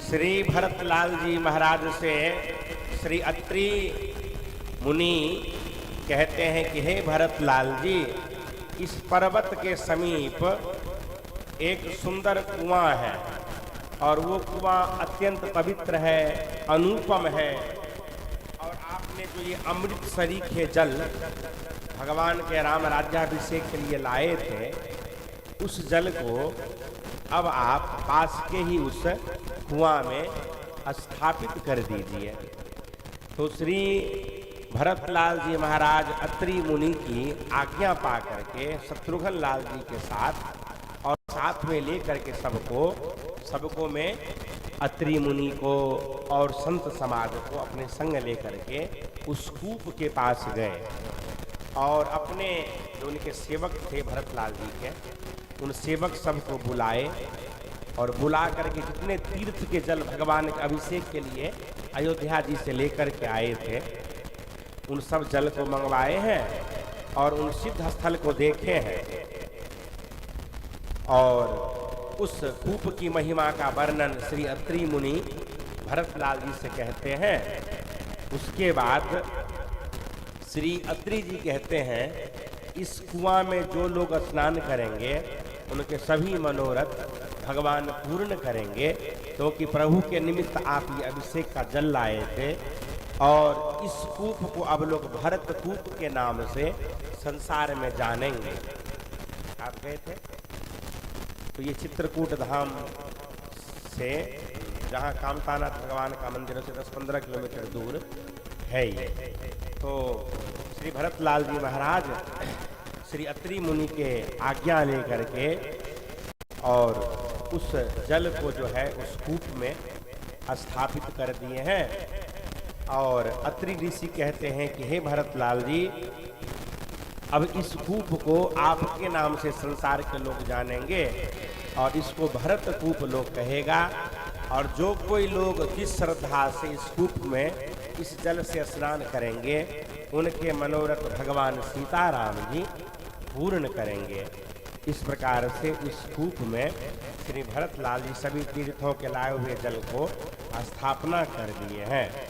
श्री भरतलाल जी महाराज से श्री अत्रि मुनि कहते हैं कि हे भरतलाल जी, इस पर्वत के समीप एक सुंदर कुआं है और वो कुआं अत्यंत पवित्र है, अनुपम है। और आपने जो ये अमृत सरीखे जल भगवान के राम राज्याभिषेक के लिए लाए थे, उस जल को अब आप पास के ही उस कुआं में स्थापित कर दीजिए। तो श्री भरतलाल जी महाराज अत्रि मुनि की आज्ञा पा करके शत्रुघ्न लाल जी के साथ और साथ में लेकर के सबको में अत्रि मुनि को और संत समाज को अपने संग लेकर के उस कूप के पास गए और अपने जो उनके सेवक थे भरतलाल जी के, उन सेवक सबको बुलाए और बुला करके जितने तीर्थ के जल भगवान के अभिषेक के लिए अयोध्या जी से लेकर के आए थे, उन सब जल को मंगवाए हैं और उन सिद्ध स्थल को देखे हैं और उस कूप की महिमा का वर्णन श्री अत्रि मुनि भरतलाल जी से कहते हैं। उसके बाद श्री अत्रि जी कहते हैं, इस कुआं में जो लोग स्नान करेंगे उनके सभी मनोरथ भगवान पूर्ण करेंगे, क्योंकि प्रभु के निमित्त आप ये अभिषेक का जल लाए थे। और इस कूप को अब लोग भरत कूप के नाम से संसार में जानेंगे। आप गए थे तो ये चित्रकूट धाम से, जहाँ कामतानाथ भगवान का मंदिर से 10-15 किलोमीटर दूर है ये। तो श्री भरतलाल जी महाराज श्री अत्रि मुनि के आज्ञा लेकर के और उस जल को जो है उस कूप में स्थापित कर दिए हैं। और अत्रि ऋषि कहते हैं कि हे भरतलाल जी, अब इस कूप को आपके नाम से संसार के लोग जानेंगे और इसको भरत कूप लोग कहेगा। और जो कोई लोग जिस श्रद्धा से इस कूप में इस जल से स्नान करेंगे, उनके मनोरथ भगवान सीताराम जी पूर्ण करेंगे। इस प्रकार से इस कूप में श्री भरतलाल जी सभी तीर्थों के लाए हुए जल को स्थापना कर दिए हैं।